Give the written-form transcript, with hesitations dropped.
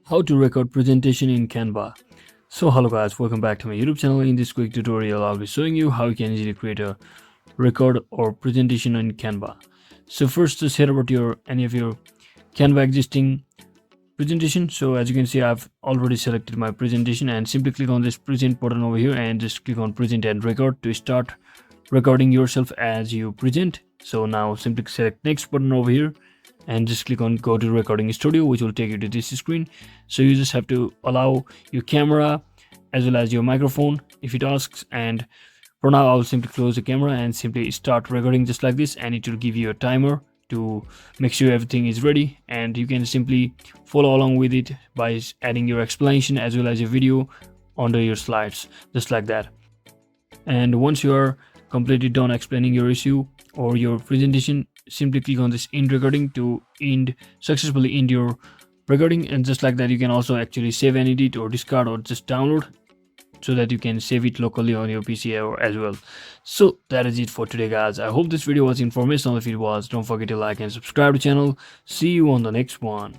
How to record presentation in Canva. So hello guys, welcome back to my YouTube channel. In this quick tutorial I'll be showing you how you can easily create a record or presentation in Canva. So first, just head over to any of your Canva existing presentation. So as you can see, I've already selected my presentation, and simply click on this present button over here and just click on present and record to start recording yourself as you present. So now simply select next button over here and just click on go to recording studio, which will take you to this screen. So you just have to allow your camera as well as your microphone if it asks, and for now I'll simply close the camera and simply start recording just like this, and it will give you a timer to make sure everything is ready, and you can simply follow along with it by adding your explanation as well as your video under your slides just like that. And once you are completely done explaining your issue or your presentation, simply click on this end recording to successfully end your recording, and just like that you can also actually save and edit or discard or just download so that you can save it locally on your PC or as well. So that is it for today guys. I hope this video was informational. If it was, don't forget to like and subscribe to the channel. See you on the next one.